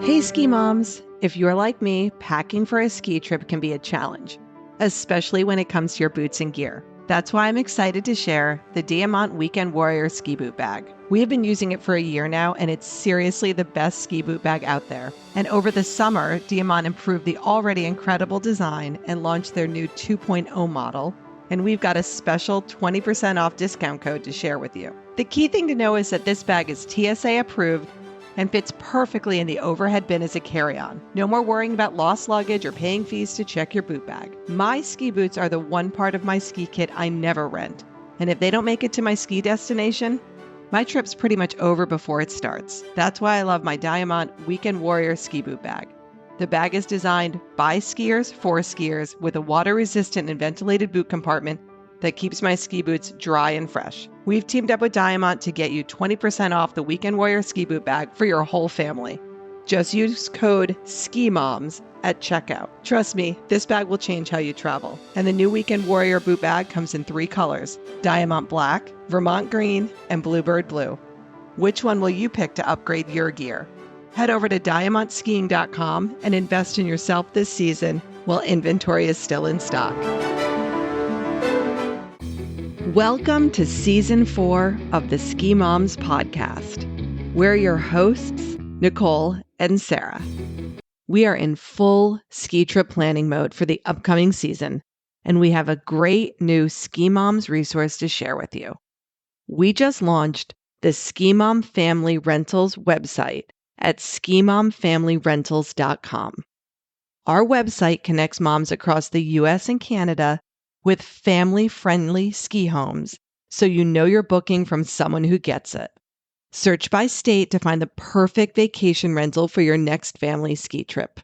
Hey, ski moms! If you're like me, packing for a ski trip can be a challenge, especially when it comes to your boots and gear. That's why I'm excited to share the Diamant Weekend Warrior ski boot bag. We have been using it for a year now, and it's seriously the best ski boot bag out there. And over the summer, Diamant improved the already incredible design and launched their new 2.0 model. And we've got a special 20% off discount code to share with you. The key thing to know is that this bag is TSA approved and fits perfectly in the overhead bin as a carry-on. No more worrying about lost luggage or paying fees to check your boot bag. My ski boots are the one part of my ski kit I never rent. And if they don't make it to my ski destination, my trip's pretty much over before it starts. That's why I love my Diamant Weekend Warrior ski boot bag. The bag is designed by skiers for skiers with a water-resistant and ventilated boot compartment that keeps my ski boots dry and fresh. We've teamed up with Diamant to get you 20% off the Weekend Warrior ski boot bag for your whole family. Just use code SKIMOMS at checkout. Trust me, this bag will change how you travel. And the new Weekend Warrior boot bag comes in 3 colors: Diamant Black, Vermont Green, and Bluebird Blue. Which one will you pick to upgrade your gear? Head over to diamantskiing.com and invest in yourself this season while inventory is still in stock. Welcome to Season 4 of the Ski Moms Podcast. We're your hosts, Nicole and Sarah. We are in full ski trip planning mode for the upcoming season, and we have a great new Ski Moms resource to share with you. We just launched the Ski Mom Family Rentals website at skimomfamilyrentals.com. Our website connects moms across the U.S. and Canada with family-friendly ski homes, so you know you're booking from someone who gets it. Search by state to find the perfect vacation rental for your next family ski trip.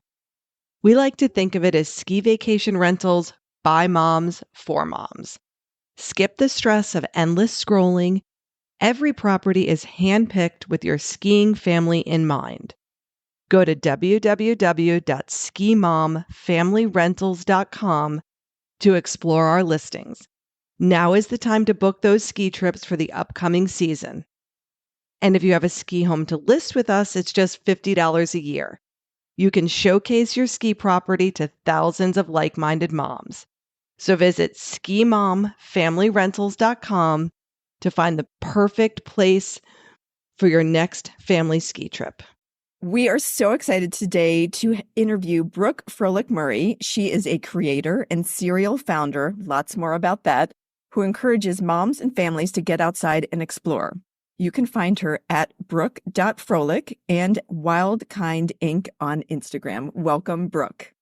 We like to think of it as ski vacation rentals by moms for moms. Skip the stress of endless scrolling. Every property is handpicked with your skiing family in mind. Go to www.skimomfamilyrentals.com to explore our listings. Now is the time to book those ski trips for the upcoming season. And if you have a ski home to list with us, it's just $50 a year. You can showcase your ski property to thousands of like-minded moms. So visit skimomfamilyrentals.com to find the perfect place for your next family ski trip. We are so excited today to interview Brooke Froelich-Murray. She is a creator and serial founder, lots more about that, who encourages moms and families to get outside and explore. You can find her at brooke.froelich and WildKind Inc. on Instagram. Welcome, Brooke.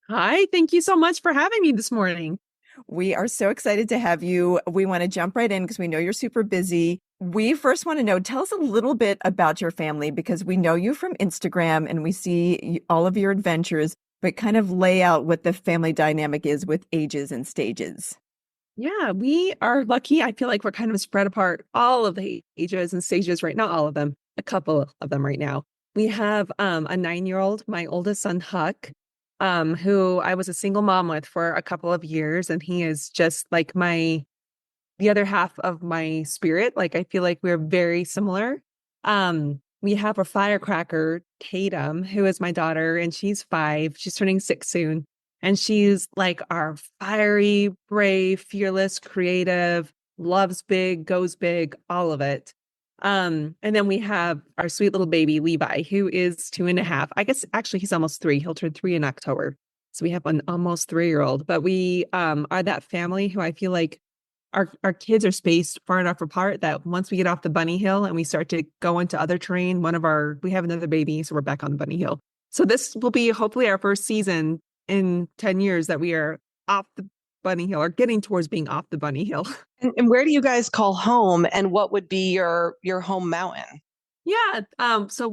Hi, thank you so much for having me this morning. We are so excited to have you. We want to jump right in because we know you're super busy. We first want to know, tell us a little bit about your family, because we know you from Instagram and we see all of your adventures, but kind of lay out what the family dynamic is with ages and stages. Yeah, we are lucky. I feel like we're kind of spread apart all of the ages and stages, right? Not all of them, a couple of them right now. We have a 9-year-old, my oldest son, Huck, who I was a single mom with for a couple of years. And he is just like the other half of my spirit. Like, I feel like we're very similar. We have a firecracker, Tatum, who is my daughter, and she's 5. She's turning 6 soon. And she's like our fiery, brave, fearless, creative, loves big, goes big, all of it. And then we have our sweet little baby, Levi, who is 2.5. I guess actually he's almost 3. He'll turn 3 in October. So we have an almost 3-year-old. But we are that family who I feel like our kids are spaced far enough apart that once we get off the bunny hill and we start to go into other terrain, we have another baby, so we're back on the bunny hill. So this will be hopefully our first season in 10 years that we are off the bunny hill or getting towards being off the bunny hill. And where do you guys call home, and what would be your home mountain? Yeah. So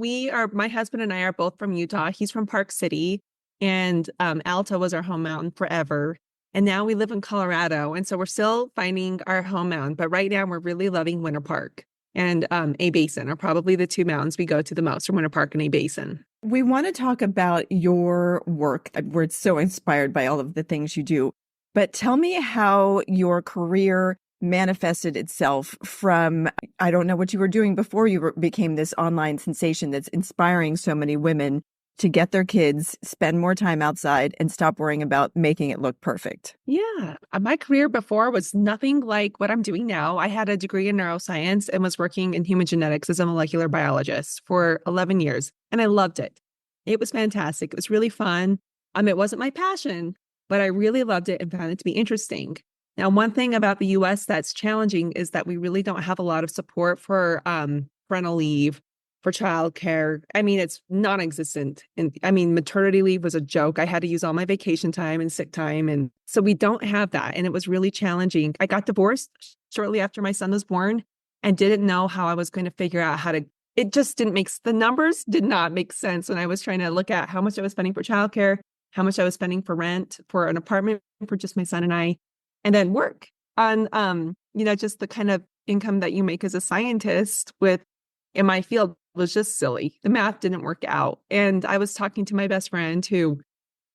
my husband and I are both from Utah. He's from Park City, and Alta was our home mountain forever. And now we live in Colorado. And so we're still finding our home mountain. But right now we're really loving Winter Park and A Basin are probably the 2 mountains we go to the most, are Winter Park and A Basin. We want to talk about your work. We're so inspired by all of the things you do. But tell me how your career manifested itself from, I don't know what you were doing before you became this online sensation that's inspiring so many women, to get their kids spend more time outside and stop worrying about making it look perfect. Yeah. My career before was nothing like what I'm doing now. I had a degree in neuroscience and was working in human genetics as a molecular biologist for 11 years. And I loved it. It was fantastic. It was really fun. It wasn't my passion, but I really loved it and found it to be interesting. Now, one thing about the US that's challenging is that we really don't have a lot of support for parental leave, for childcare. I mean, it's non-existent. And I mean, maternity leave was a joke. I had to use all my vacation time and sick time. And so we don't have that. And it was really challenging. I got divorced shortly after my son was born and didn't know how I was going to figure out how to, it just didn't make, the numbers did not make sense when I was trying to look at how much I was spending for childcare, how much I was spending for rent, for an apartment for just my son and I, and then work on, just the kind of income that you make as a scientist in my field was just silly. The math didn't work out. And I was talking to my best friend who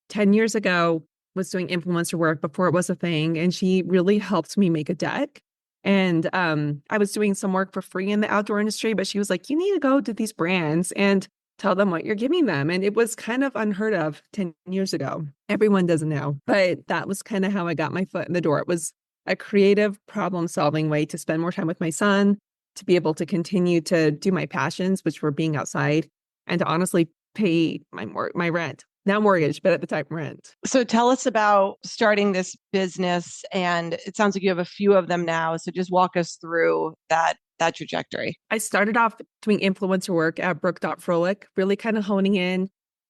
10 years ago was doing influencer work before it was a thing. And she really helped me make a deck. And I was doing some work for free in the outdoor industry, but she was like, you need to go to these brands and tell them what you're giving them. And it was kind of unheard of 10 years ago. Everyone doesn't know, but that was kind of how I got my foot in the door. It was a creative problem solving way to spend more time with my son, to be able to continue to do my passions, which were being outside, and to honestly pay my rent. Now mortgage, but at the time rent. So tell us about starting this business. And it sounds like you have a few of them now. So just walk us through that trajectory. I started off doing influencer work at Brooke.Frolic, really kind of honing in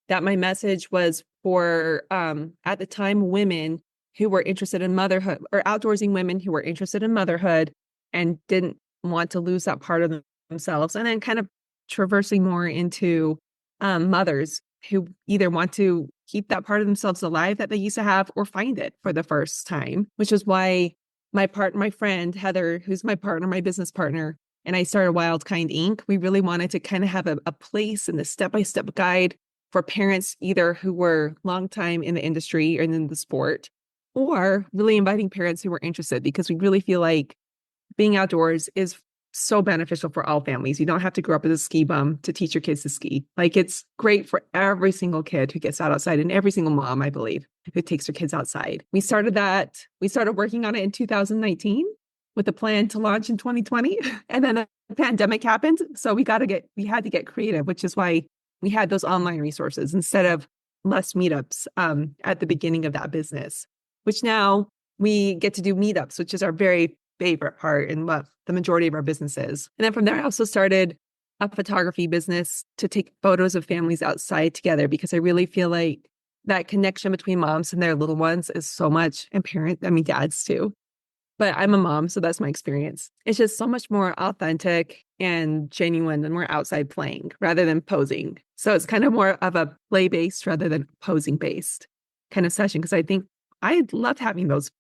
that my message was for, at the time, women who were interested in motherhood, or outdoorsy women who were interested in motherhood and didn't want to lose that part of themselves, and then kind of traversing more into mothers who either want to keep that part of themselves alive that they used to have or find it for the first time, which is why my friend Heather, who's my partner, my business partner, and I started WildKind Inc. We really wanted to kind of have a place in the step-by-step guide for parents either who were long time in the industry or in the sport, or really inviting parents who were interested, because we really feel like being outdoors is so beneficial for all families. You don't have to grow up as a ski bum to teach your kids to ski. Like, it's great for every single kid who gets out outside, and every single mom, I believe, who takes their kids outside. We started working on it in 2019 with a plan to launch in 2020. And then a pandemic happened. So we had to get creative, which is why we had those online resources instead of less meetups at the beginning of that business, which now we get to do meetups, which is our very favorite part and what the majority of our business is. And then from there, I also started a photography business to take photos of families outside together, because I really feel like that connection between moms and their little ones is so much, and dads too. But I'm a mom, so that's my experience. It's just so much more authentic and genuine when we're outside playing rather than posing. So it's kind of more of a play-based rather than posing-based kind of session, because I think I love having those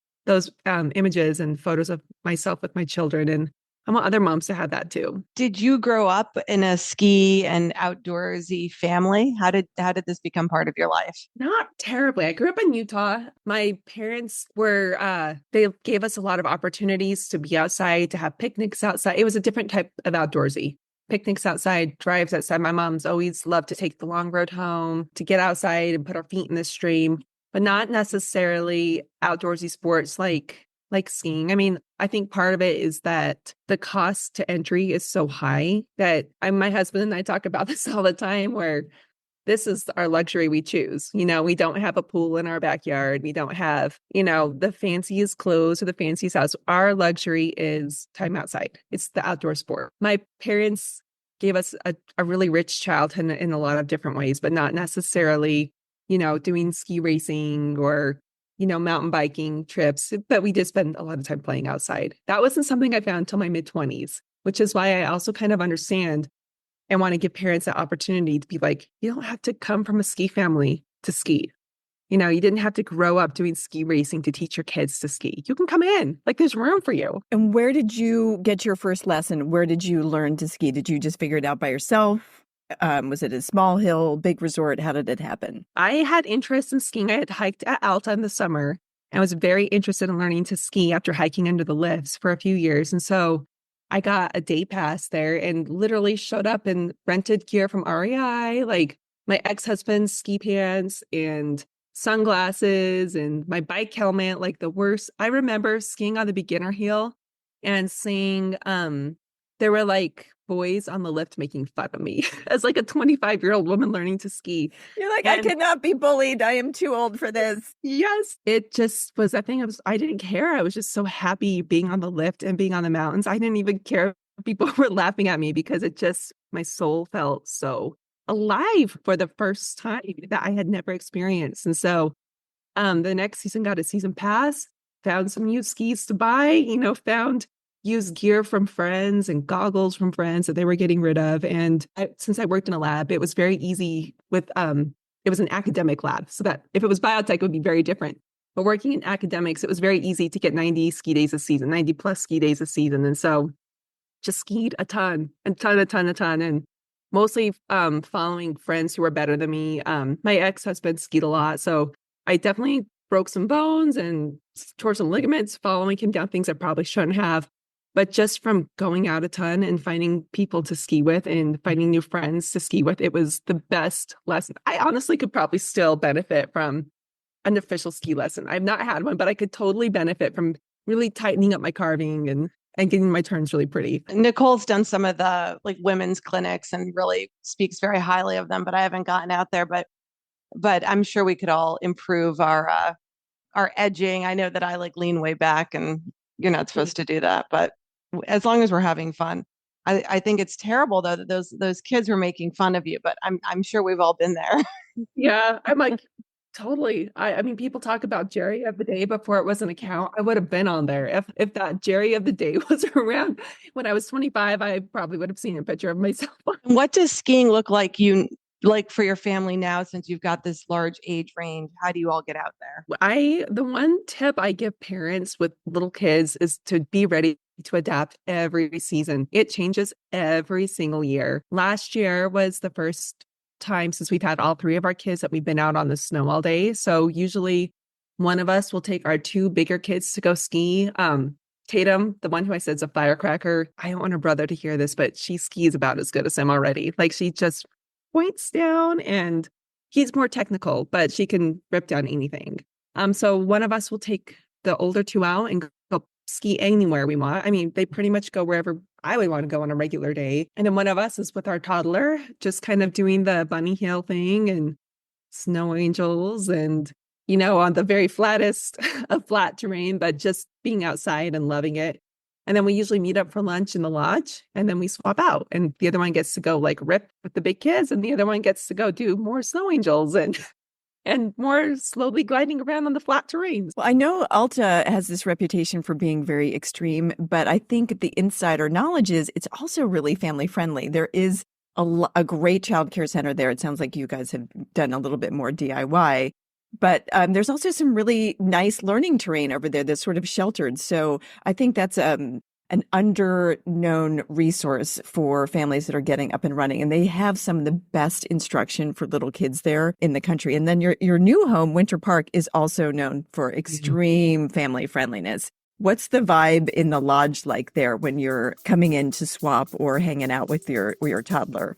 images and photos of myself with my children, and I want other moms to have that too. Did you grow up in a ski and outdoorsy family? How did this become part of your life? Not terribly. I grew up in Utah. My parents were, they gave us a lot of opportunities to be outside, to have picnics outside. It was a different type of outdoorsy. Picnics outside, drives outside. My mom's always loved to take the long road home, to get outside and put our feet in the stream, but not necessarily outdoorsy sports like skiing. I mean, I think part of it is that the cost to entry is so high that my husband and I talk about this all the time, where this is our luxury we choose. We don't have a pool in our backyard. We don't have, the fanciest clothes or the fanciest house. Our luxury is time outside. It's the outdoor sport. My parents gave us a really rich childhood in a lot of different ways, but not necessarily, doing ski racing or mountain biking trips, but we did spend a lot of time playing outside. That wasn't something I found until my mid-20s, which is why I also kind of understand and want to give parents that opportunity to be like, you don't have to come from a ski family to ski. You didn't have to grow up doing ski racing to teach your kids to ski. You can come in, like, there's room for you. And where did you get your first lesson? Where did you learn to ski? Did you just figure it out by yourself? Was it a small hill, big resort? How did it happen? I had interest in skiing. I had hiked at Alta in the summer. I was very interested in learning to ski after hiking under the lifts for a few years. And so I got a day pass there and literally showed up and rented gear from REI, like my ex-husband's ski pants and sunglasses and my bike helmet, like the worst. I remember skiing on the beginner heel and seeing there were like boys on the lift making fun of me as like a 25-year-old woman learning to ski. You're like, I And cannot be bullied. I am too old for this. yes, it just was that thing. I didn't care. I was just so happy being on the lift and being on the mountains. I didn't even care if people were laughing at me because my soul felt so alive for the first time that I had never experienced. And so the next season got a season pass, found some used skis to buy, found used gear from friends and goggles from friends that they were getting rid of. And since I worked in a lab, it was very easy with, it was an academic lab. So that if it was biotech, it would be very different. But working in academics, it was very easy to get 90 ski days a season, 90 plus ski days a season. And so just skied a ton, and mostly following friends who were better than me. My ex-husband skied a lot, so I definitely broke some bones and tore some ligaments following him down things I probably shouldn't have. But just from going out a ton and finding people to ski with and finding new friends to ski with, it was the best lesson. I honestly could probably still benefit from an official ski lesson. I've not had one, but I could totally benefit from really tightening up my carving and getting my turns really pretty. Nicole's done some of the like women's clinics and really speaks very highly of them, but I haven't gotten out there. But I'm sure we could all improve our edging. I know that I like lean way back, and you're not supposed to do that, but as long as we're having fun. I think it's terrible though that those kids were making fun of you, but I'm sure we've all been there. Yeah, I'm like, totally. I mean, people talk about Jerry of the Day before it was an account. I would have been on there. If that Jerry of the Day was around when I was 25, I probably would have seen a picture of myself. What does skiing look like for your family now, since you've got this large age range? How do you all get out there? The one tip I give parents with little kids is to be ready to adapt every season. It changes every single year. Last year was the first time since we've had all three of our kids that we've been out on the snow all day. So usually one of us will take our two bigger kids to go ski. Tatum, the one who I said is a firecracker. I don't want her brother to hear this, but she skis about as good as him already. Like she just points down, and he's more technical, but she can rip down anything. So one of us will take the older two out and go ski anywhere we want. I mean, they pretty much go wherever I would want to go on a regular day. And then one of us is with our toddler, just kind of doing the bunny hill thing and snow angels and, on the very flattest of flat terrain, but just being outside and loving it. And then we usually meet up for lunch in the lodge, and then we swap out. And the other one gets to go like rip with the big kids, and the other one gets to go do more snow angels and more slowly gliding around on the flat terrains. Well, I know Alta has this reputation for being very extreme, but I think the insider knowledge is it's also really family friendly. There is a great childcare center there. It sounds like you guys have done a little bit more DIY. But there's also some really nice learning terrain over there that's sort of sheltered. So I think that's an under-known resource for families that are getting up and running. And they have some of the best instruction for little kids there in the country. And then your new home, Winter Park, is also known for extreme family friendliness. What's the vibe in the lodge like there when you're coming in to swap or hanging out with your toddler?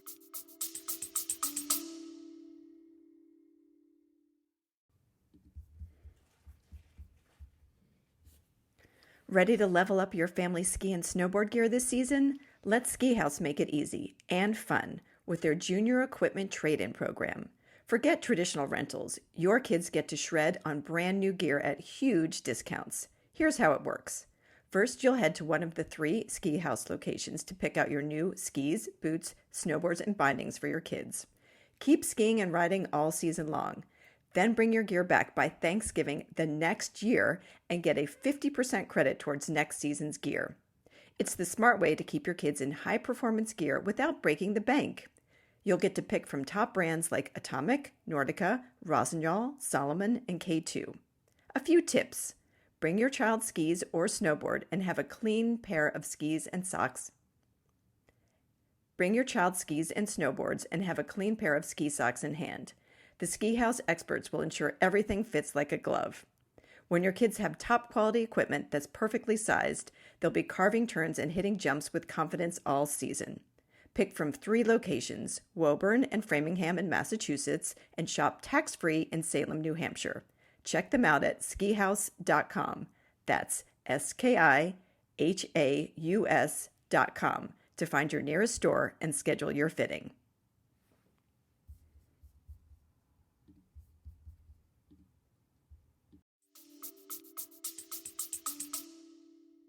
Ready to level up your family ski and snowboard gear this season? Let Ski House make it easy and fun with their Junior Equipment Trade-In program. Forget traditional rentals. Your kids get to shred on brand new gear at huge discounts. Here's how it works. First, you'll head to one of the 3 Ski House locations to pick out your new skis, boots, snowboards, and bindings for your kids. Keep skiing and riding all season long. Then bring your gear back by Thanksgiving the next year and get a 50% credit towards next season's gear. It's the smart way to keep your kids in high-performance gear without breaking the bank. You'll get to pick from top brands like Atomic, Nordica, Rossignol, Salomon, and K2. A few tips. Bring your child's skis or snowboard and have a clean pair of skis and socks. Bring your child's skis and snowboards and have a clean pair of ski socks in hand. The Ski House experts will ensure everything fits like a glove. When your kids have top quality equipment that's perfectly sized, they'll be carving turns and hitting jumps with confidence all season. Pick from 3 locations, Woburn and Framingham in Massachusetts, and shop tax-free in Salem, New Hampshire. Check them out at skihouse.com. That's skihaus.com to find your nearest store and schedule your fitting.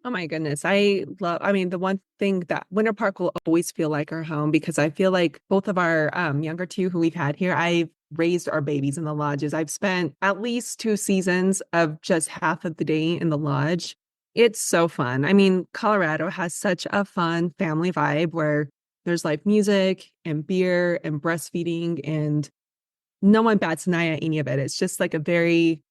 Oh my goodness. The one thing that Winter Park will always feel like our home, because I feel like both of our younger two who we've had here, I've raised our babies in the lodges. I've spent at least 2 seasons of just half of the day in the lodge. It's so fun. I mean, Colorado has such a fun family vibe where there's live music and beer and breastfeeding, and no one bats an eye at any of it. It's just like a very,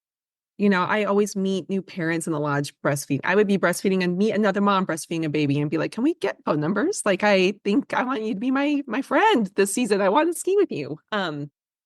I always meet new parents in the lodge breastfeeding. I would be breastfeeding and meet another mom breastfeeding a baby and be like, can we get phone numbers? Like, I think I want you to be my friend this season. I want to ski with you.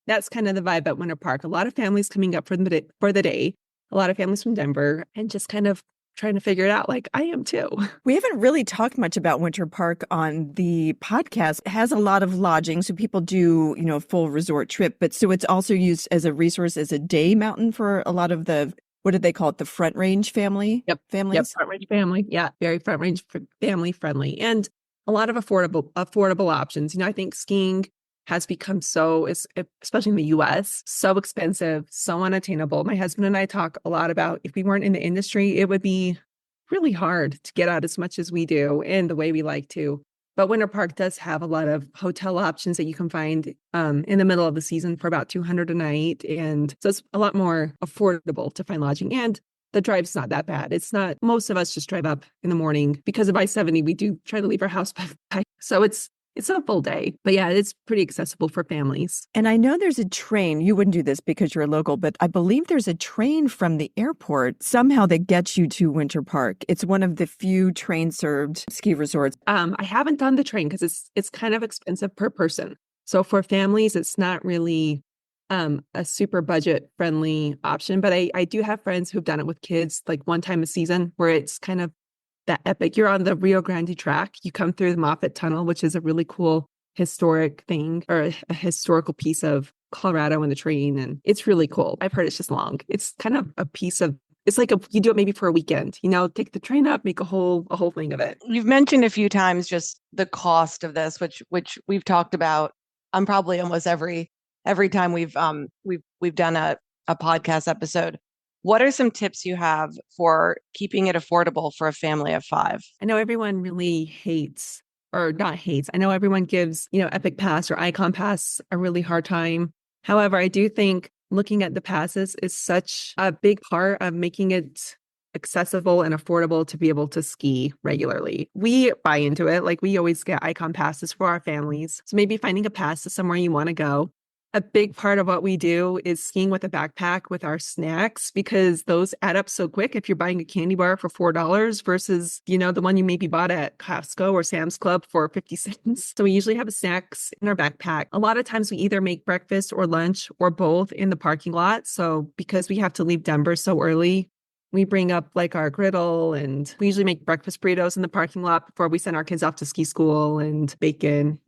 That's kind of the vibe at Winter Park. A lot of families coming up for the day, a lot of families from Denver, and just kind of trying to figure it out like I am too. We haven't really talked much about Winter Park on the podcast. It has a lot of lodging, so people do, a full resort trip. But so it's also used as a resource as a day mountain for a lot of the, what did they call it? The Front Range families? Yep, Front Range family. Yeah, very Front Range family friendly, and a lot of affordable options. I think skiing has become especially in the US, so expensive, so unattainable. My husband and I talk a lot about if we weren't in the industry, it would be really hard to get out as much as we do and the way we like to. But Winter Park does have a lot of hotel options that you can find in the middle of the season for about $200 a night. And so it's a lot more affordable to find lodging. And the drive's not that bad. It's not, most of us just drive up in the morning because of I-70. We do try to leave our house by 5. So it's a full day, but yeah, it's pretty accessible for families. And I know there's a train. You wouldn't do this because you're local, but I believe there's a train from the airport somehow that gets you to Winter Park. It's one of the few train-served ski resorts. I haven't done the train because it's kind of expensive per person. So for families, it's not really a super budget-friendly option. But I do have friends who've done it with kids, like one time a season, where it's kind of that epic. You're on the Rio Grande track. You come through the Moffett Tunnel, which is a really cool historic thing, or a historical piece of Colorado in the train. And it's really cool. I've heard it's just long. It's kind of a piece of, it's like you do it maybe for a weekend, take the train up, make a whole thing of it. You've mentioned a few times just the cost of this, which we've talked about on probably almost every time we've done a podcast episode. What are some tips you have for keeping it affordable for a family of 5? I know everyone really hates, or not hates. I know everyone gives, Epic Pass or Icon Pass a really hard time. However, I do think looking at the passes is such a big part of making it accessible and affordable to be able to ski regularly. We buy into it. Like, we always get Icon Passes for our families. So maybe finding a pass to somewhere you want to go. A big part of what we do is skiing with a backpack with our snacks, because those add up so quick. If you're buying a candy bar for $4 versus, the one you maybe bought at Costco or Sam's Club for 50 cents. So we usually have snacks in our backpack. A lot of times we either make breakfast or lunch or both in the parking lot. So because we have to leave Denver so early, we bring up like our griddle, and we usually make breakfast burritos in the parking lot before we send our kids off to ski school, and bacon.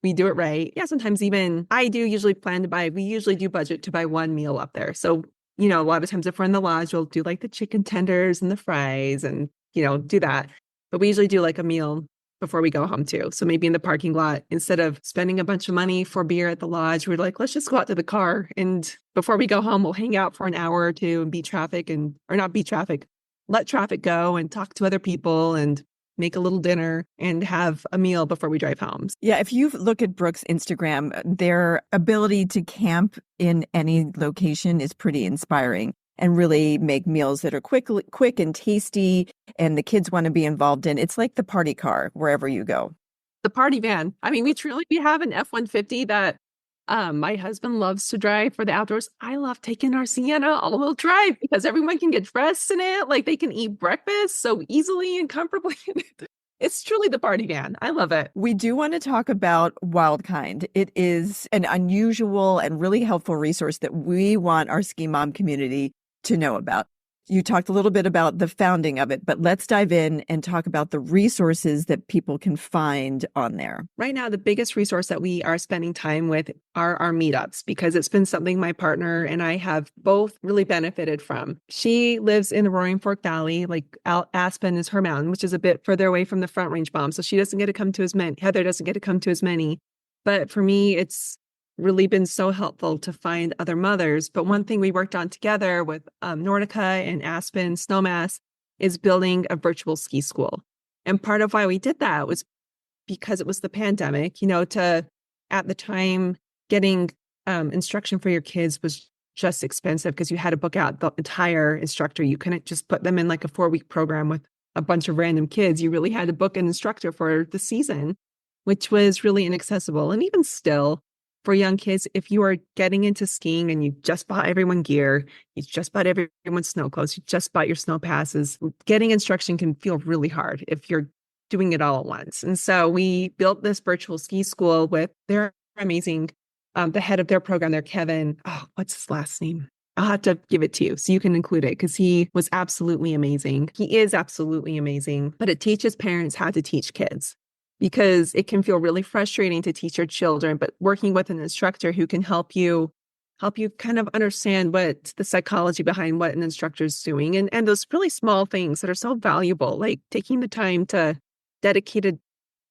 We do it right. Yeah, sometimes even we usually do budget to buy one meal up there. So, a lot of times if we're in the lodge, we'll do like the chicken tenders and the fries and, do that. But we usually do like a meal before we go home too. So maybe in the parking lot, instead of spending a bunch of money for beer at the lodge, we're like, let's just go out to the car. And before we go home, we'll hang out for an hour or two and let traffic go and talk to other people and make a little dinner and have a meal before we drive home. Yeah, if you look at Brooke's Instagram, their ability to camp in any location is pretty inspiring and really make meals that are quick and tasty, and the kids want to be involved in. It's like the party car wherever you go. The party van. I mean, we have an F-150 that my husband loves to drive for the outdoors. I love taking our Sienna all-wheel drive because everyone can get dressed in it. Like, they can eat breakfast so easily and comfortably in it. It's truly the party van. I love it. We do want to talk about WildKind. It is an unusual and really helpful resource that we want our ski mom community to know about. You talked a little bit about the founding of it, but let's dive in and talk about the resources that people can find on there. Right now, the biggest resource that we are spending time with are our meetups, because it's been something my partner and I have both really benefited from. She lives in the Roaring Fork Valley, like Aspen is her mountain, which is a bit further away from the Front Range Bomb. So she doesn't get to come to as many. Heather doesn't get to come to as many. But for me, it's really been so helpful to find other mothers. But one thing we worked on together with Nordica and Aspen Snowmass is building a virtual ski school. And part of why we did that was because it was the pandemic, at the time, getting instruction for your kids was just expensive because you had to book out the entire instructor. You couldn't just put them in like a 4-week program with a bunch of random kids. You really had to book an instructor for the season, which was really inaccessible. And even still, for young kids, if you are getting into skiing and you just bought everyone gear, you just bought everyone's snow clothes, you just bought your snow passes, getting instruction can feel really hard if you're doing it all at once. And so we built this virtual ski school with their amazing, the head of their program there, Kevin. Oh, what's his last name? I'll have to give it to you so you can include it because he was absolutely amazing. He is absolutely amazing, but it teaches parents how to teach kids, because it can feel really frustrating to teach your children, but working with an instructor who can help you kind of understand what the psychology behind what an instructor is doing, and those really small things that are so valuable, like taking the time to dedicate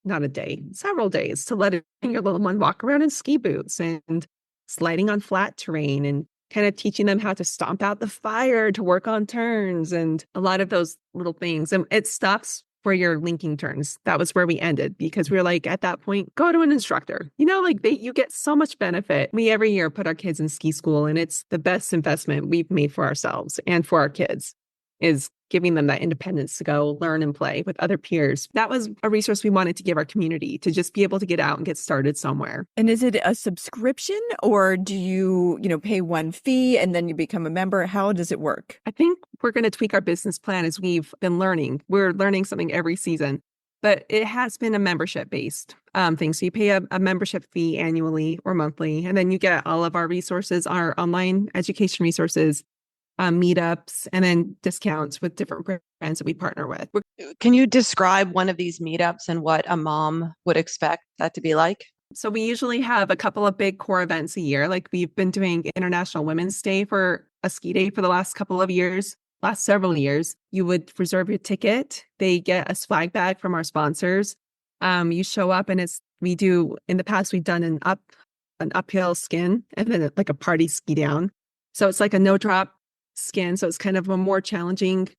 not a day, several days to letting your little one walk around in ski boots and sliding on flat terrain and kind of teaching them how to stomp out the fire to work on turns and a lot of those little things. And it stops for your linking turns. That was where we ended because we were like, at that point, go to an instructor. You get so much benefit. We every year put our kids in ski school, and it's the best investment we've made for ourselves and for our kids is giving them that independence to go learn and play with other peers. That was a resource we wanted to give our community to just be able to get out and get started somewhere. And is it a subscription or do you, pay one fee and then you become a member? How does it work? I think we're going to tweak our business plan as we've been learning. We're learning something every season, but it has been a membership-based thing. So you pay a membership fee annually or monthly, and then you get all of our resources, our online education resources, meetups, and then discounts with different brands that we partner with. Can you describe one of these meetups and what a mom would expect that to be like? So we usually have a couple of big core events a year. Like we've been doing International Women's Day for a ski day for the last several years. You would reserve your ticket. They get a swag bag from our sponsors. You show up and in the past, we've done an uphill skin and then like a party ski down. So it's like a no drop skin. So it's kind of a more challenging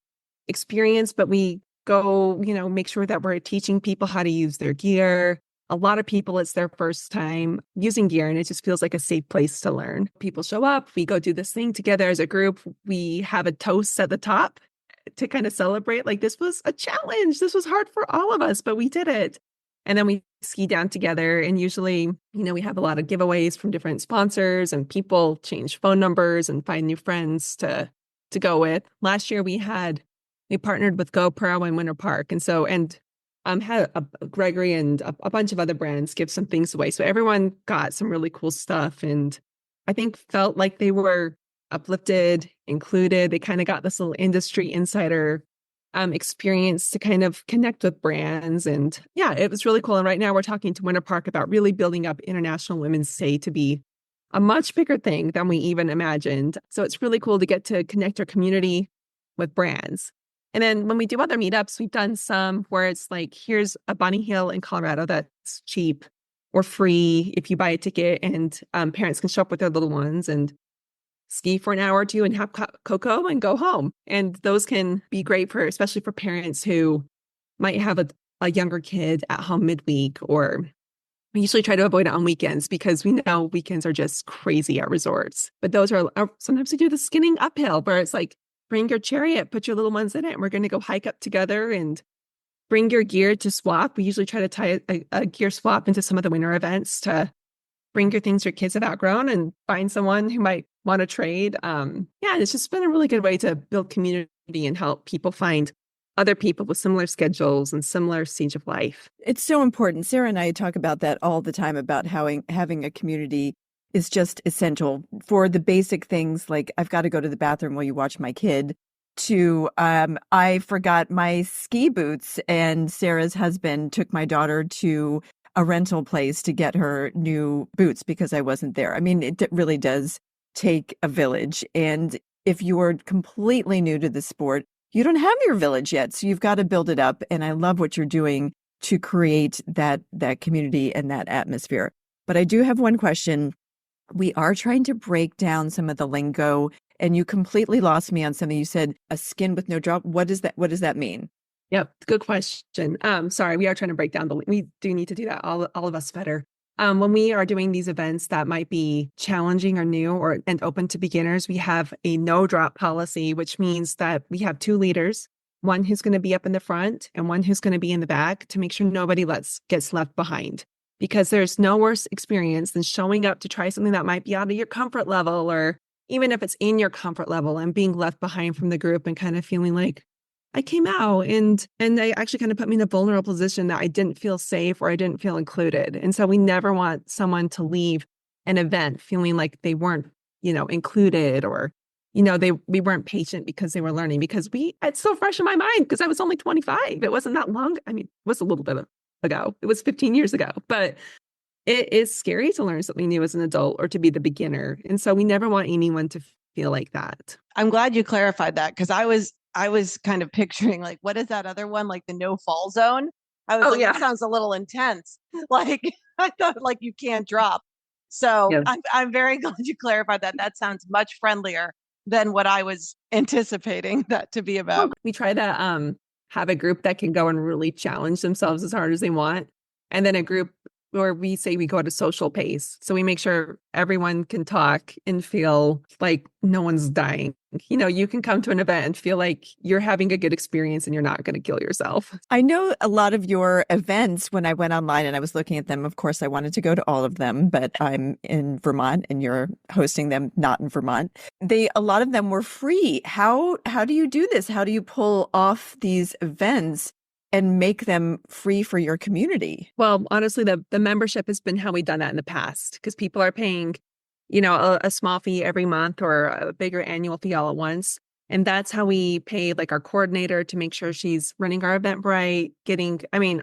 experience, but we go, make sure that we're teaching people how to use their gear. A lot of people, it's their first time using gear, and it just feels like a safe place to learn. People show up, we go do this thing together as a group. We have a toast at the top to kind of celebrate. Like, this was a challenge. This was hard for all of us, but we did it. And then we ski down together. And usually, we have a lot of giveaways from different sponsors, and people change phone numbers and find new friends to go with. Last year, we partnered with GoPro and Winter Park. And had Gregory and a bunch of other brands give some things away. So everyone got some really cool stuff. And I think felt like they were uplifted, included. They kind of got this little industry insider experience to kind of connect with brands. And yeah, it was really cool. And right now we're talking to Winter Park about really building up International Women's Day to be a much bigger thing than we even imagined. So it's really cool to get to connect our community with brands. And then when we do other meetups, we've done some where it's like, here's a bunny hill in Colorado that's cheap or free if you buy a ticket, and parents can show up with their little ones and ski for an hour or two and have cocoa and go home. And those can be great especially for parents who might have a younger kid at home midweek, or we usually try to avoid it on weekends because we know weekends are just crazy at resorts. But those are sometimes we do the skinning uphill where it's like, bring your chariot, put your little ones in it, and we're going to go hike up together, and bring your gear to swap. We usually try to tie a gear swap into some of the winter events to bring your things your kids have outgrown and find someone who might want to trade. It's just been a really good way to build community and help people find other people with similar schedules and similar stage of life. It's so important. Sarah and I talk about that all the time, about how having a community is just essential for the basic things like, I've got to go to the bathroom while you watch my kid. to I forgot my ski boots, and Sarah's husband took my daughter to a rental place to get her new boots because I wasn't there. I mean, it really does take a village. And if you're completely new to the sport, you don't have your village yet. So you've got to build it up. And I love what you're doing to create that community and that atmosphere. But I do have one question. We are trying to break down some of the lingo, and you completely lost me on something. You said a skin with no drop. What does that mean? Yep, good question. Sorry, we are trying to break down we do need to do that, all of us better. When we are doing these events that might be challenging or new and open to beginners, we have a no drop policy, which means that we have 2 leaders, one who's going to be up in the front and one who's going to be in the back, to make sure nobody gets left behind. Because there's no worse experience than showing up to try something that might be out of your comfort level, or even if it's in your comfort level, and being left behind from the group and kind of feeling like, I came out and they actually kind of put me in a vulnerable position that I didn't feel safe or I didn't feel included. And so we never want someone to leave an event feeling like they weren't, included, or, we weren't patient because they were learning, because it's so fresh in my mind because I was only 25. It wasn't that long. I mean, it was a little bit ago. It was 15 years ago, but it is scary to learn something new as an adult or to be the beginner. And so we never want anyone to feel like that. I'm glad you clarified that, because I was kind of picturing, like, what is that other one? Like the no fall zone? I was that sounds a little intense. Like, I thought, like, you can't drop. So yeah. I'm very glad you clarified that. That sounds much friendlier than what I was anticipating that to be about. We try to have a group that can go and really challenge themselves as hard as they want. And then a group where we say we go at a social pace. So we make sure everyone can talk and feel like no one's dying. You can come to an event and feel like you're having a good experience and you're not going to kill yourself. I know a lot of your events, when I went online and I was looking at them, of course, I wanted to go to all of them, but I'm in Vermont and you're hosting them not in Vermont. A lot of them were free. How do you do this? How do you pull off these events and make them free for your community? Well, honestly, the membership has been how we've done that in the past, because people are paying, a small fee every month or a bigger annual fee all at once. And that's how we pay, like, our coordinator to make sure she's running our event right.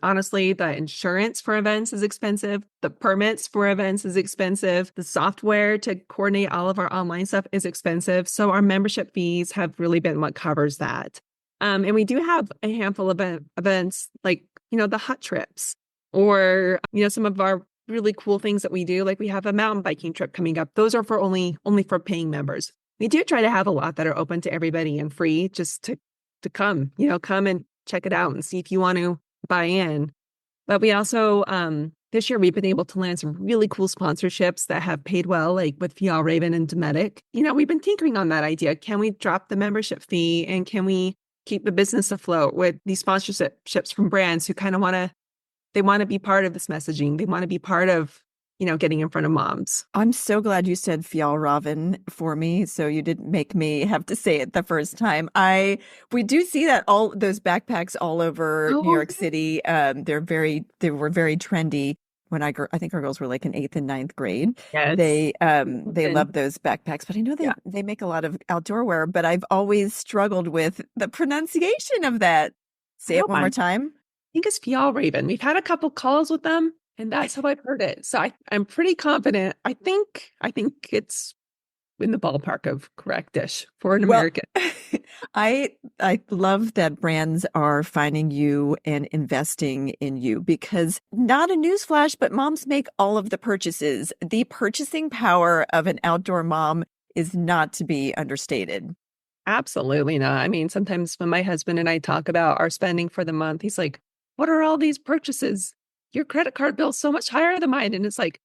Honestly, the insurance for events is expensive. The permits for events is expensive. The software to coordinate all of our online stuff is expensive. So our membership fees have really been what covers that. And we do have a handful of events like, the hut trips, or, some of our really cool things that we do. Like, we have a mountain biking trip coming up. Those are for only for paying members. We do try to have a lot that are open to everybody and free, just to come, come and check it out and see if you want to buy in. But we also, this year, we've been able to land some really cool sponsorships that have paid well, like with Fjallraven and Dometic. We've been tinkering on that idea. Can we drop the membership fee, and can we keep the business afloat with these sponsorships from brands who kind of want to be part of this messaging. They want to be part of, getting in front of moms. I'm so glad you said Fjallraven for me, so you didn't make me have to say it the first time. We do see that all those backpacks all over New York City. They were very trendy when I think our girls were like in 8th and 9th grade. Yes. They love those backpacks, but I know they make a lot of outdoor wear, but I've always struggled with the pronunciation of that. Say it one more time. I think it's Fjallraven. We've had a couple calls with them, and that's how I've heard it. So I'm pretty confident. I think it's in the ballpark of correct-ish for an American. I love that brands are finding you and investing in you, because not a newsflash, but moms make all of the purchases. The purchasing power of an outdoor mom is not to be understated. Absolutely not. Sometimes when my husband and I talk about our spending for the month, he's like, what are all these purchases? Your credit card bill's so much higher than mine. And it's like,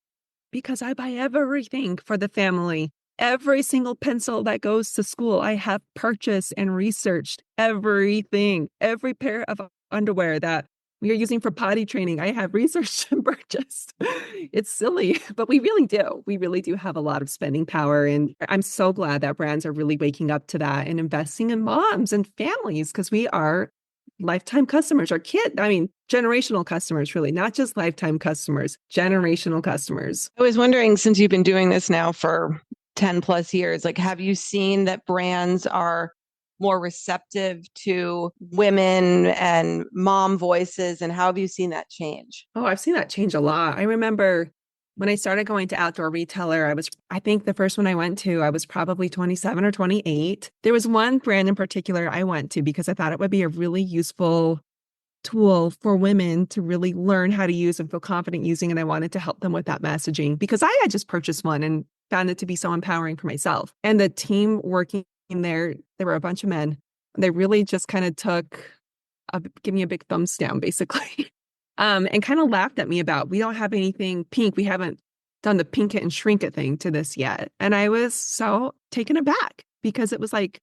because I buy everything for the family. Every single pencil that goes to school, I have purchased and researched everything. Every pair of underwear that we are using for potty training, I have researched and purchased. It's silly, but we really do. We really do have a lot of spending power. And I'm so glad that brands are really waking up to that and investing in moms and families, because we are lifetime customers. Our generational customers, really, not just lifetime customers, generational customers. I was wondering, since you've been doing this now for 10 plus years, like, have you seen that brands are more receptive to women and mom voices? And how have you seen that change? Oh, I've seen that change a lot. I remember when I started going to outdoor retailer, I think the first one I went to, I was probably 27 or 28. There was one brand in particular I went to because I thought it would be a really useful tool for women to really learn how to use and feel confident using. And I wanted to help them with that messaging because I had just purchased one and found it to be so empowering for myself. And the team working there were a bunch of men. They really just kind of give me a big thumbs down, basically. And kind of laughed at me about, we don't have anything pink. We haven't done the pink it and shrink it thing to this yet. And I was so taken aback because it was like,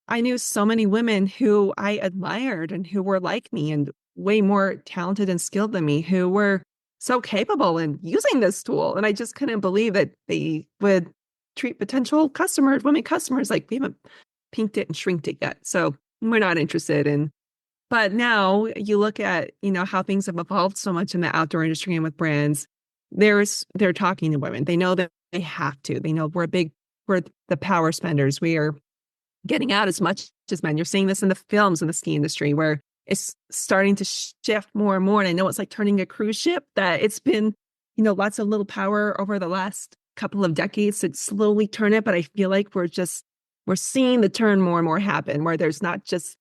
I knew so many women who I admired and who were like me and way more talented and skilled than me, who were so capable in using this tool. And I just couldn't believe that they would treat potential customers, women customers, like we haven't pinked it and shrinked it yet. So we're not interested in. But now you look at, how things have evolved so much in the outdoor industry and with brands, they're talking to women. They know that they have to. They know we're the power spenders. We are getting out as much as men. You're seeing this in the films in the ski industry where it's starting to shift more and more. And I know it's like turning a cruise ship, that it's been, lots of little power over the last couple of decades to slowly turn it. But I feel like we're seeing the turn more and more happen where there's not just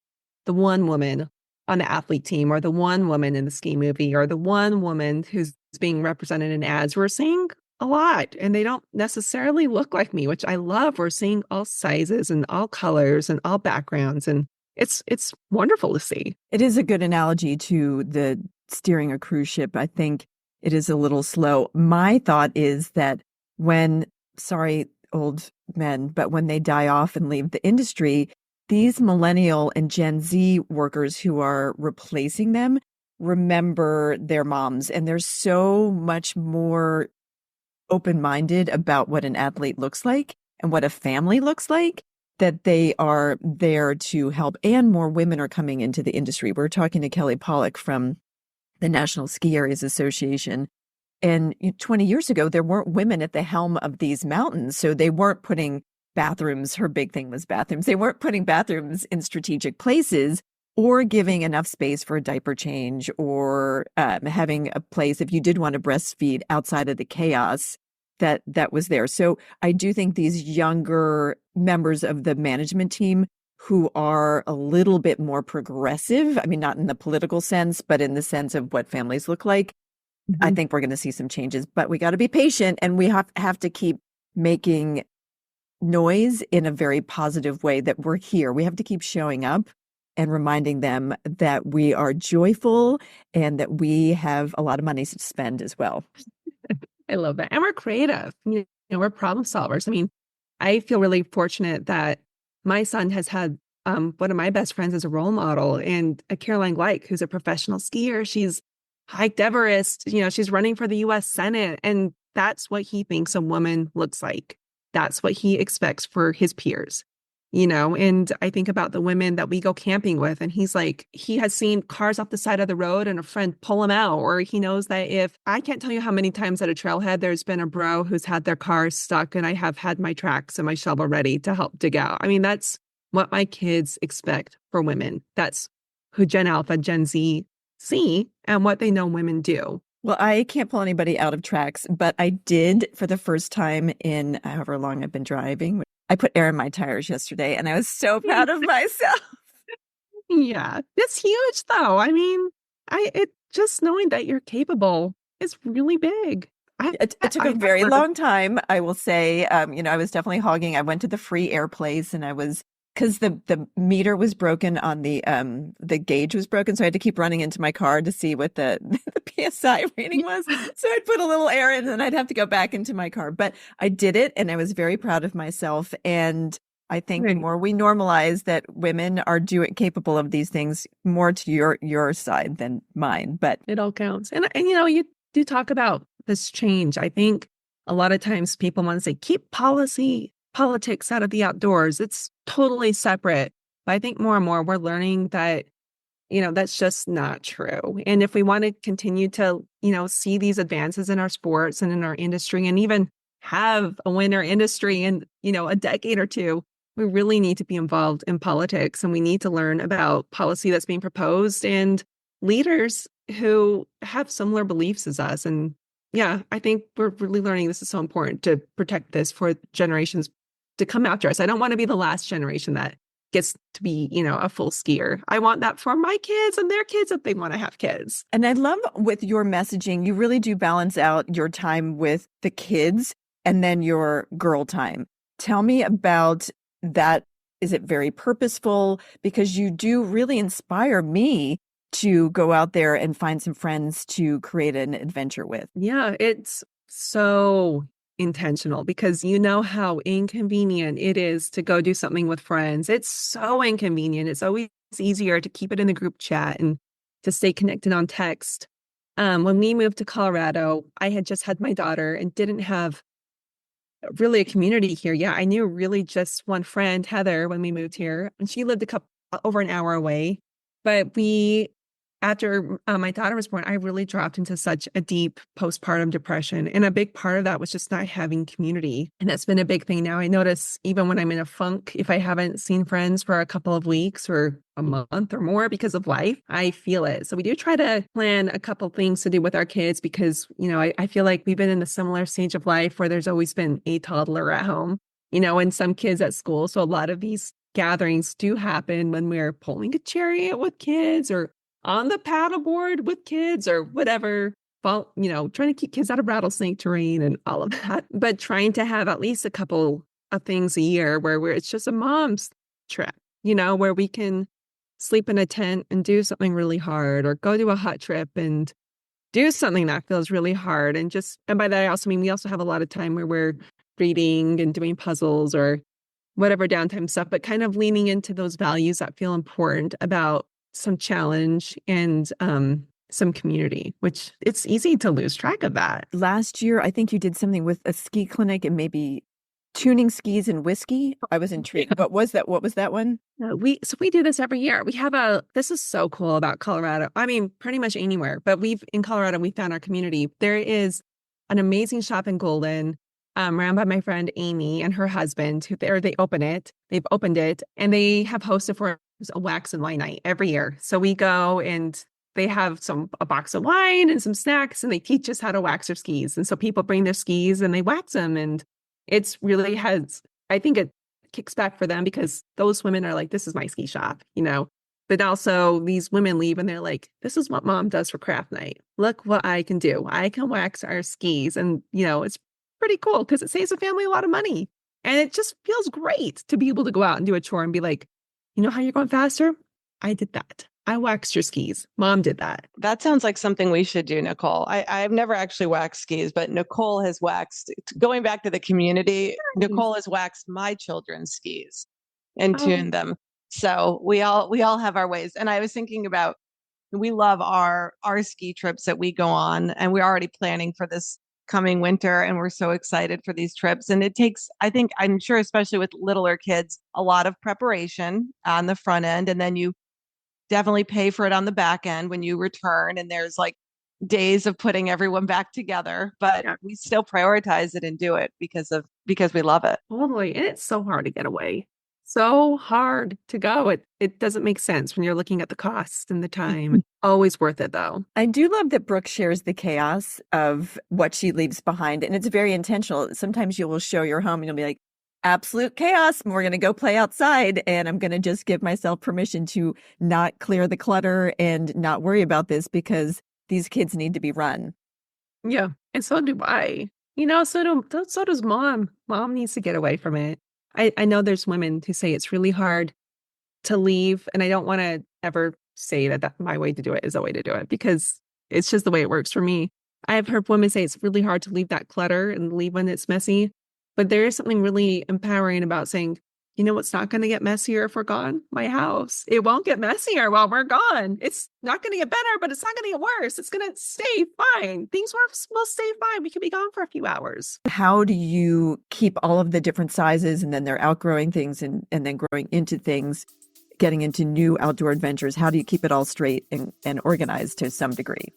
the one woman on the athlete team or the one woman in the ski movie or the one woman who's being represented in ads. We're seeing a lot, and they don't necessarily look like me, which I love. We're seeing all sizes and all colors and all backgrounds, and it's wonderful to see. It is a good analogy to the steering a cruise ship. I think it is a little slow. My thought is that sorry, old men, but when they die off and leave the industry, these millennial and Gen Z workers who are replacing them remember their moms, and they're so much more open-minded about what an athlete looks like and what a family looks like, that they are there to help. And more women are coming into the industry. We're talking to Kelly Pollock from the National Ski Areas Association. And 20 years ago, there weren't women at the helm of these mountains. So they weren't putting bathrooms. Her big thing was bathrooms. They weren't putting bathrooms in strategic places or giving enough space for a diaper change or having a place if you did want to breastfeed outside of the chaos that was there. So I do think these younger members of the management team who are a little bit more progressive, I mean, not in the political sense, but in the sense of what families look like, I think we're going to see some changes. But we got to be patient, and we have to keep making noise in a very positive way that we're here. We have to keep showing up and reminding them that we are joyful and that we have a lot of money to spend as well. I love that. And we're creative. We're problem solvers. I mean, I feel really fortunate that my son has had one of my best friends as a role model, and Caroline Gleich, who's a professional skier. She's hiked Everest. She's running for the U.S. Senate. And that's what he thinks a woman looks like. That's what he expects for his peers. And I think about the women that we go camping with, and he's like, he has seen cars off the side of the road and a friend pull him out, or he knows that I can't tell you how many times at a trailhead there's been a bro who's had their car stuck and I have had my tracks and my shovel ready to help dig out. I mean, that's what my kids expect for women. That's who Gen Alpha, Gen Z see and what they know women do. Well, I can't pull anybody out of tracks, but I did for the first time in however long I've been driving. I put air in my tires yesterday, and I was so proud of myself. Yeah, it's huge, though. I mean, just knowing that you're capable is really big. It took a very long time, I will say. I was definitely hogging. I went to the free air place, and I was because the meter was broken on the gauge was broken, so I had to keep running into my car to see what the PSI reading was. So I'd put a little air in, and then I'd have to go back into my car. But I did it, and I was very proud of myself. And I think the more we normalize that women are capable of these things, more to your side than mine. But it all counts. And you do talk about this change. I think a lot of times people want to say keep politics out of the outdoors. It's totally separate. But I think more and more we're learning that, that's just not true. And if we want to continue to, see these advances in our sports and in our industry and even have a winner industry in, a decade or two, we really need to be involved in politics, and we need to learn about policy that's being proposed and leaders who have similar beliefs as us. And yeah, I think we're really learning this is so important to protect this for generations to come after us. I don't want to be the last generation that gets to be, a full skier. I want that for my kids and their kids if they want to have kids. And I love with your messaging, you really do balance out your time with the kids and then your girl time. Tell me about that. Is it very purposeful? Because you do really inspire me to go out there and find some friends to create an adventure with. Yeah, it's so intentional because you know how inconvenient it is to go do something with friends. It's so inconvenient. It's always easier to keep it in the group chat and to stay connected on text. When we moved to Colorado, I had just had my daughter and didn't have really a community here. Yeah, I knew really just one friend, Heather, when we moved here, and she lived over an hour away. But after my daughter was born, I really dropped into such a deep postpartum depression. And a big part of that was just not having community. And that's been a big thing now. I notice even when I'm in a funk, if I haven't seen friends for a couple of weeks or a month or more because of life, I feel it. So we do try to plan a couple things to do with our kids because, I feel like we've been in a similar stage of life where there's always been a toddler at home, and some kids at school. So a lot of these gatherings do happen when we're pulling a chariot with kids or on the paddleboard with kids or whatever, trying to keep kids out of rattlesnake terrain and all of that. But trying to have at least a couple of things a year where it's just a mom's trip, where we can sleep in a tent and do something really hard or go to a hot trip and do something that feels really hard. And by that, I also mean, we also have a lot of time where we're reading and doing puzzles or whatever downtime stuff, but kind of leaning into those values that feel important about some challenge and some community, which it's easy to lose track of that. Last year, I think you did something with a ski clinic and maybe tuning skis and whiskey. I was intrigued. What was that? What was that one? We do this every year. This is so cool about Colorado. I mean, pretty much anywhere, but in Colorado, we found our community. There is an amazing shop in Golden, ran by my friend Amy and her husband, they've opened it, and they have hosted for a wax and wine night every year. So we go and they have a box of wine and some snacks, and they teach us how to wax their skis. And so people bring their skis and they wax them. And it's really I think it kicks back for them because those women are like, this is my ski shop, but also these women leave and they're like, this is what mom does for craft night. Look what I can do. I can wax our skis. And, it's pretty cool because it saves the family a lot of money. And it just feels great to be able to go out and do a chore and be like, you know how you're going faster? I did that. I waxed your skis. Mom did that. That sounds like something we should do, Nicole. I've never actually waxed skis, but Nicole has waxed, going back to the community, Nicole has waxed my children's skis and tuned them. So we all have our ways. And I was thinking about, we love our ski trips that we go on, and we're already planning for this coming winter, and we're so excited for these trips. And it takes, I'm sure, especially with littler kids, a lot of preparation on the front end, and then you definitely pay for it on the back end when you return, and there's like days of putting everyone back together, but we still prioritize it and do it because we love it. Totally. And it's so hard to get away. So hard to go. It doesn't make sense when you're looking at the cost and the time. Always worth it, though. I do love that Brooke shares the chaos of what she leaves behind. And it's very intentional. Sometimes you will show your home and you'll be like, absolute chaos. We're going to go play outside. And I'm going to just give myself permission to not clear the clutter and not worry about this because these kids need to be run. Yeah. And so do I. So does mom. Mom needs to get away from it. I know there's women who say it's really hard to leave, and I don't want to ever say that my way to do it is the way to do it because it's just the way it works for me. I've heard women say it's really hard to leave that clutter and leave when it's messy, but there is something really empowering about saying, what's not going to get messier if we're gone? My house. It won't get messier while we're gone. It's not going to get better, but it's not going to get worse. It's going to stay fine. Things will stay fine. We can be gone for a few hours. How do you keep all of the different sizes and then they're outgrowing things and then growing into things, getting into new outdoor adventures? How do you keep it all straight and organized to some degree?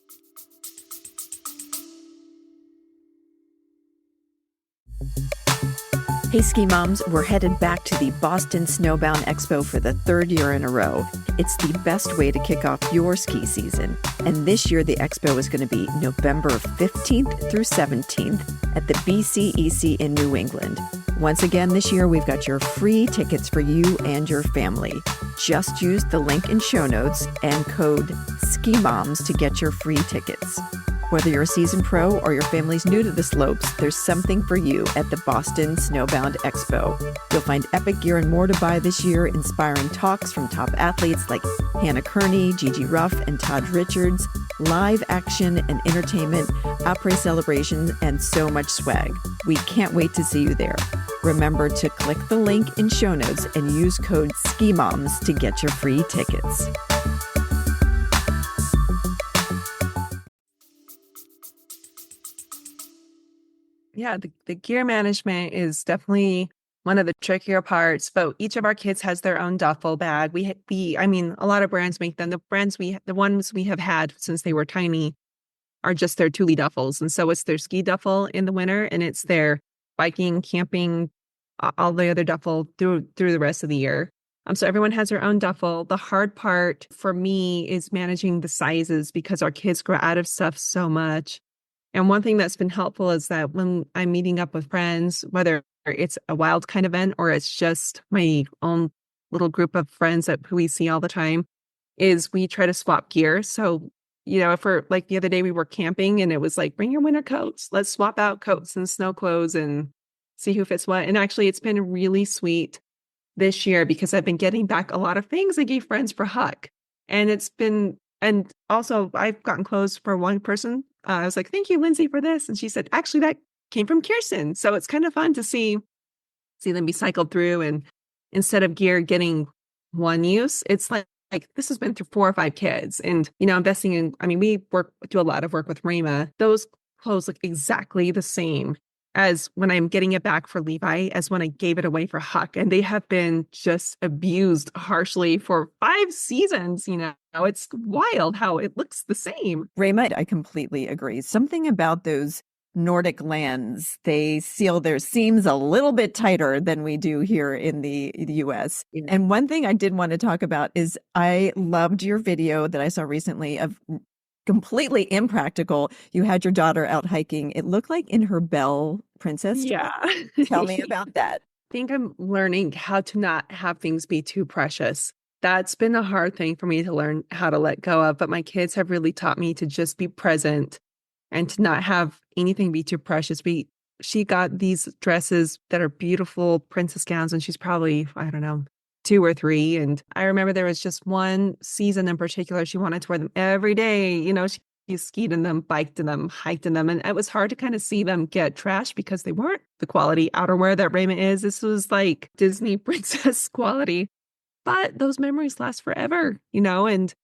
Hey, Ski Moms, we're headed back to the Boston Snowbound Expo for the third year in a row. It's the best way to kick off your ski season. And this year, the expo is going to be November 15th through 17th at the BCEC in New England. Once again, this year, we've got your free tickets for you and your family. Just use the link in show notes and code SKIMOMS to get your free tickets. Whether you're a seasoned pro or your family's new to the slopes, there's something for you at the Boston Snowbound Expo. You'll find epic gear and more to buy this year, inspiring talks from top athletes like Hannah Kearney, Gigi Ruff, and Todd Richards, live action and entertainment, après celebrations, and so much swag. We can't wait to see you there. Remember to click the link in show notes and use code SKIMOMS to get your free tickets. Yeah, the gear management is definitely one of the trickier parts, but each of our kids has their own duffel bag. I mean, a lot of brands make them. The ones we have had since they were tiny are just their Thule duffels. And so it's their ski duffel in the winter, and it's their biking, camping, all the other duffel through the rest of the year. So everyone has their own duffel. The hard part for me is managing the sizes because our kids grow out of stuff so much. And one thing that's been helpful is that when I'm meeting up with friends, whether it's a WildKind event or it's just my own little group of friends who we see all the time, is we try to swap gear. So, if we're like the other day, we were camping and it was like, bring your winter coats. Let's swap out coats and snow clothes and see who fits what. And actually, it's been really sweet this year because I've been getting back a lot of things I gave friends for Huck. And also I've gotten clothes for one person. I was like, thank you, Lindsay, for this. And she said, actually, that came from Kirsten. So it's kind of fun to see them be cycled through. And instead of gear getting one use, it's like this has been through 4 or 5 kids. And, investing in, we do a lot of work with Rama. Those clothes look exactly the same as when I'm getting it back for Levi as when I gave it away for Huck. And they have been just abused harshly for 5 seasons. It's wild how it looks the same. Raymond, I completely agree. Something about those Nordic lands, they seal their seams a little bit tighter than we do here in the US. Yeah. And one thing I did want to talk about is I loved your video that I saw recently of completely impractical. You had your daughter out hiking. It looked like in her Belle princess. Yeah. Tell me about that. I think I'm learning how to not have things be too precious. That's been a hard thing for me to learn how to let go of, but my kids have really taught me to just be present and to not have anything be too precious. She got these dresses that are beautiful princess gowns, and she's probably, I don't know, 2 or 3. And I remember there was just one season in particular, she wanted to wear them every day. She skied in them, biked in them, hiked in them. And it was hard to kind of see them get trashed because they weren't the quality outerwear that Raymond is. This was like Disney princess quality. But those memories last forever, and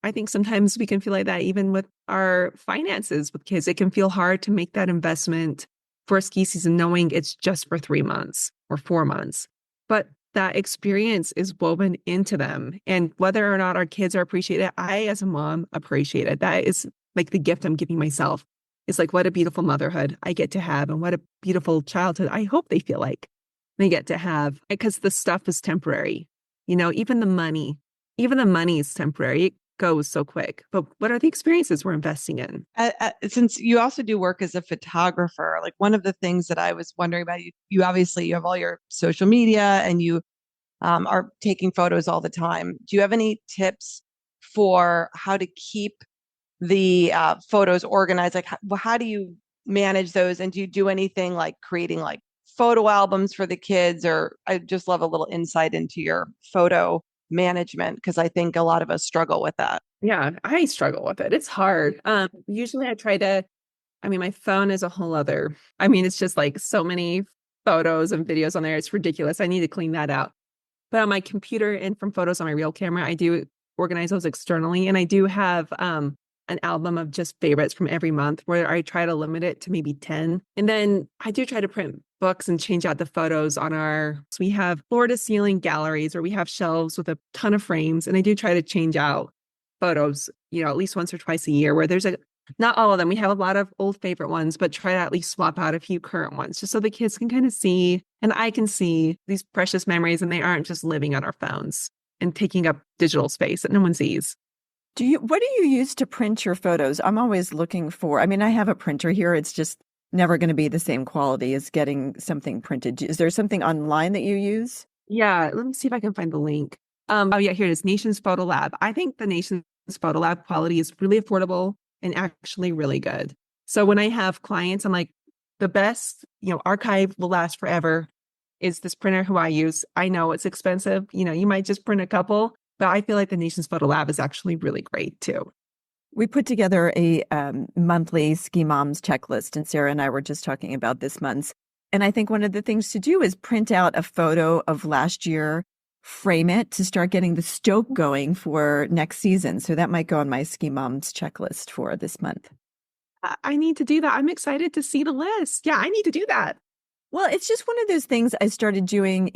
I think sometimes we can feel like that even with our finances with kids. It can feel hard to make that investment for a ski season knowing it's just for 3 months or 4 months. But that experience is woven into them. And whether or not our kids are appreciated, I, as a mom, appreciate it. That is like the gift I'm giving myself. It's like, what a beautiful motherhood I get to have, and what a beautiful childhood I hope they feel like they get to have, because the stuff is temporary. Even the money is temporary. It goes so quick. But what are the experiences we're investing in? Since you also do work as a photographer, like one of the things that I was wondering about, you obviously you have all your social media and you are taking photos all the time. Do you have any tips for how to keep the photos organized? Like, how do you manage those? And do you do anything like creating like photo albums for the kids? Or I just love a little insight into your photo management, because I think a lot of us struggle with that. Yeah, I struggle with it. It's hard. Usually I try to, my phone is a whole other, it's just like so many photos and videos on there. It's ridiculous. I need to clean that out. But on my computer and from photos on my real camera, I do organize those externally. And I do have an album of just favorites from every month where I try to limit it to maybe 10. And then I do try to print books and change out the photos so we have floor to ceiling galleries, or we have shelves with a ton of frames. And I do try to change out photos, at least once or twice a year, where there's a Not all of them. We have a lot of old favorite ones, but try to at least swap out a few current ones just so the kids can kind of see, and I can see these precious memories, and they aren't just living on our phones and taking up digital space that no one sees. What do you use to print your photos? I'm always looking for, I mean, I have a printer here. It's just never going to be the same quality as getting something printed. Is there something online that you use? Yeah, let me see if I can find the link. Oh yeah, here it is, Nations Photo Lab. I think the Nations Photo Lab quality is really affordable and actually really good. So when I have clients, I'm like, the best, archive will last forever is this printer who I use. I know it's expensive. You might just print a couple, but I feel like the Nations Photo Lab is actually really great too. We put together a monthly Ski Moms checklist, and Sarah and I were just talking about this month's. And I think one of the things to do is print out a photo of last year, frame it to start getting the stoke going for next season. So that might go on my Ski Moms checklist for this month. I need to do that. I'm excited to see the list. Yeah, I need to do that. Well, it's just one of those things I started doing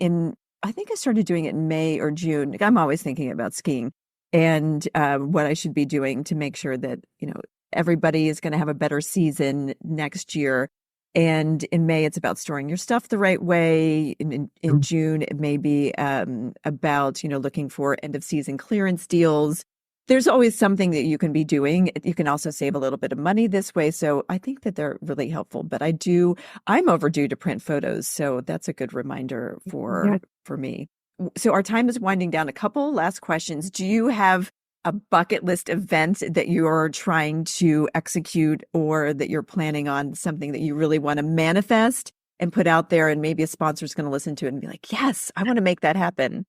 I think I started doing it in May or June. I'm always thinking about skiing and what I should be doing to make sure that, everybody is going to have a better season next year. And in May, it's about storing your stuff the right way. In June, it may be about, looking for end of season clearance deals. There's always something that you can be doing. You can also save a little bit of money this way. So I think that they're really helpful. But I'm overdue to print photos. So that's a good reminder for me. So our time is winding down. A couple last questions. Do you have a bucket list event that you're trying to execute or that you're planning on, something that you really want to manifest and put out there, and maybe a sponsor is going to listen to it and be like, yes, I want to make that happen?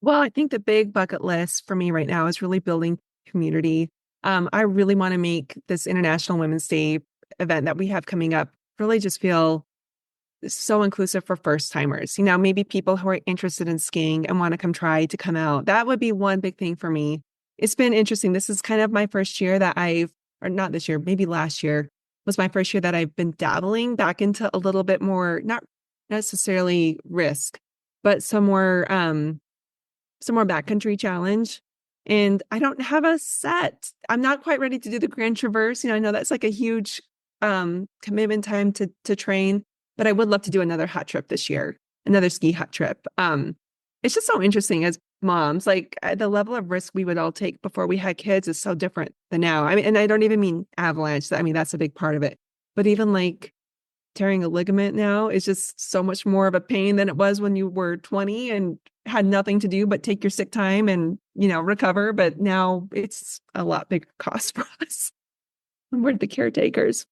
Well, I think the big bucket list for me right now is really building community. I really want to make this International Women's Day event that we have coming up really just feel so inclusive for first timers. Maybe people who are interested in skiing and want to come out. That would be one big thing for me. It's been interesting. This is kind of my first year that or not this year, maybe last year was my first year that I've been dabbling back into a little bit more, not necessarily risk, but some more backcountry challenge. And I don't have a set. I'm not quite ready to do the Grand Traverse. I know that's like a huge commitment time to train. But I would love to do another hot trip this year, another ski hot trip. It's just so interesting as moms, like the level of risk we would all take before we had kids is so different than now. I mean, and I don't even mean avalanche. I mean, that's a big part of it. But even like tearing a ligament now is just so much more of a pain than it was when you were 20 and had nothing to do but take your sick time and, recover. But now it's a lot bigger cost for us. We're the caretakers.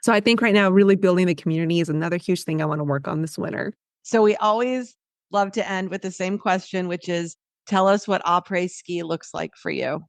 So I think right now, really building the community is another huge thing I want to work on this winter. So we always love to end with the same question, which is, tell us what après ski looks like for you.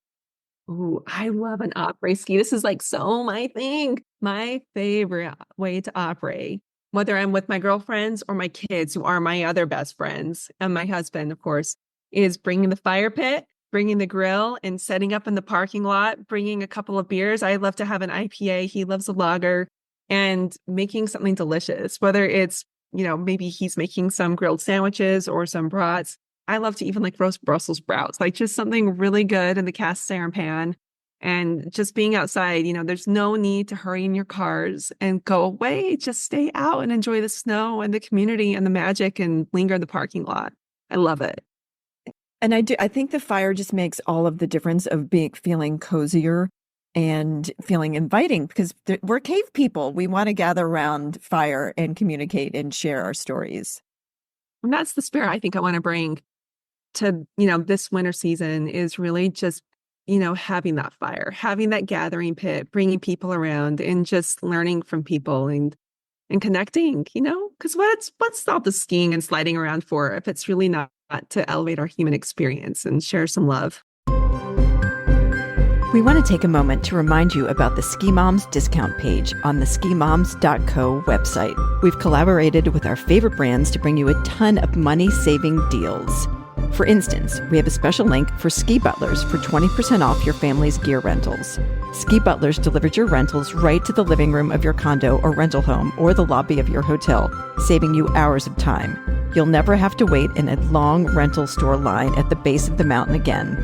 Ooh, I love an après ski. This is like so my thing. My favorite way to après, whether I'm with my girlfriends or my kids, who are my other best friends, and my husband, of course, is bringing the fire pit, bringing the grill, and setting up in the parking lot, bringing a couple of beers. I love to have an IPA. He loves a lager. And making something delicious, whether it's, maybe he's making some grilled sandwiches or some brats. I love to even like roast Brussels sprouts, like just something really good in the cast iron pan. And just being outside, there's no need to hurry in your cars and go away. Just stay out and enjoy the snow and the community and the magic and linger in the parking lot. I love it. And I think the fire just makes all of the difference of feeling cozier and feeling inviting, because we're cave people. We want to gather around fire and communicate and share our stories. And that's the spirit I think I want to bring to, this winter season, is really just, having that fire, having that gathering pit, bringing people around and just learning from people and connecting, because what's all the skiing and sliding around for if it's really not to elevate our human experience and share some love. We want to take a moment to remind you about the Ski Moms discount page on the skimoms.co website. We've collaborated with our favorite brands to bring you a ton of money-saving deals. For instance, we have a special link for Ski Butlers for 20% off your family's gear rentals. Ski Butlers delivers your rentals right to the living room of your condo or rental home or the lobby of your hotel, saving you hours of time. You'll never have to wait in a long rental store line at the base of the mountain again.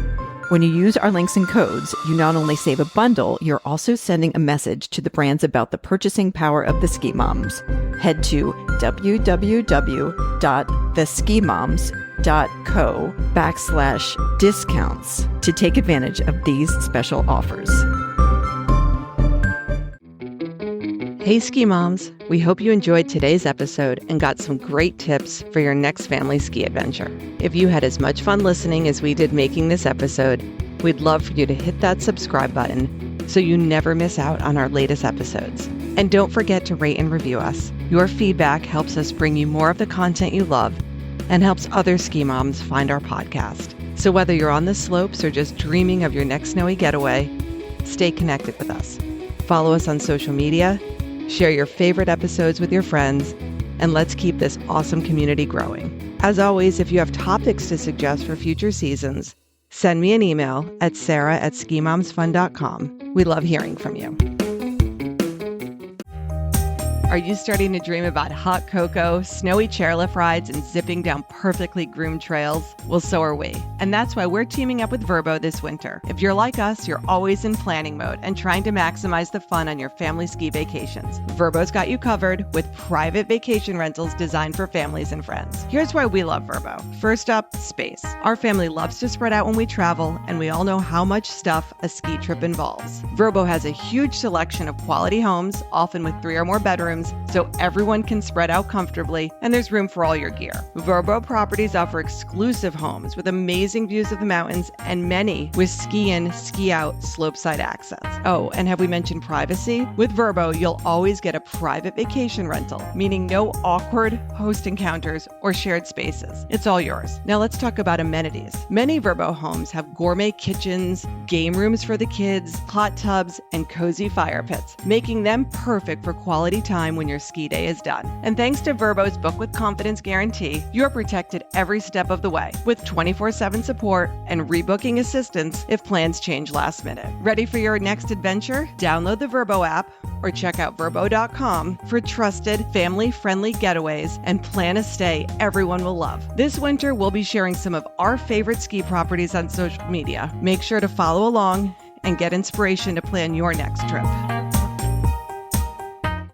When you use our links and codes, you not only save a bundle, you're also sending a message to the brands about the purchasing power of the Ski Moms. Head to www.theskimoms.co/discounts to take advantage of these special offers. Hey, Ski Moms. We hope you enjoyed today's episode and got some great tips for your next family ski adventure. If you had as much fun listening as we did making this episode, we'd love for you to hit that subscribe button so you never miss out on our latest episodes. And don't forget to rate and review us. Your feedback helps us bring you more of the content you love and helps other ski moms find our podcast. So whether you're on the slopes or just dreaming of your next snowy getaway, stay connected with us. Follow us on social media, share your favorite episodes with your friends, and let's keep this awesome community growing. As always, if you have topics to suggest for future seasons, send me an email at sarah@skimomsfun.com. We love hearing from you. Are you starting to dream about hot cocoa, snowy chairlift rides, and zipping down perfectly groomed trails? Well, so are we. And that's why we're teaming up with Vrbo this winter. If you're like us, you're always in planning mode and trying to maximize the fun on your family ski vacations. Vrbo's got you covered with private vacation rentals designed for families and friends. Here's why we love Vrbo. First up, space. Our family loves to spread out when we travel, and we all know how much stuff a ski trip involves. Vrbo has a huge selection of quality homes, often with 3 or more bedrooms, so everyone can spread out comfortably and there's room for all your gear. Vrbo properties offer exclusive homes with amazing views of the mountains and many with ski in, ski out, slopeside access. Oh, and have we mentioned privacy? With Vrbo, you'll always get a private vacation rental, meaning no awkward host encounters or shared spaces. It's all yours. Now let's talk about amenities. Many Vrbo homes have gourmet kitchens, game rooms for the kids, hot tubs, and cozy fire pits, making them perfect for quality time when your ski day is done. And thanks to Vrbo's Book with Confidence guarantee, you're protected every step of the way with 24/7 support and rebooking assistance if plans change last minute. Ready for your next adventure? Download the Vrbo app or check out vrbo.com for trusted, family-friendly getaways and plan a stay everyone will love. This winter, we'll be sharing some of our favorite ski properties on social media. Make sure to follow along and get inspiration to plan your next trip.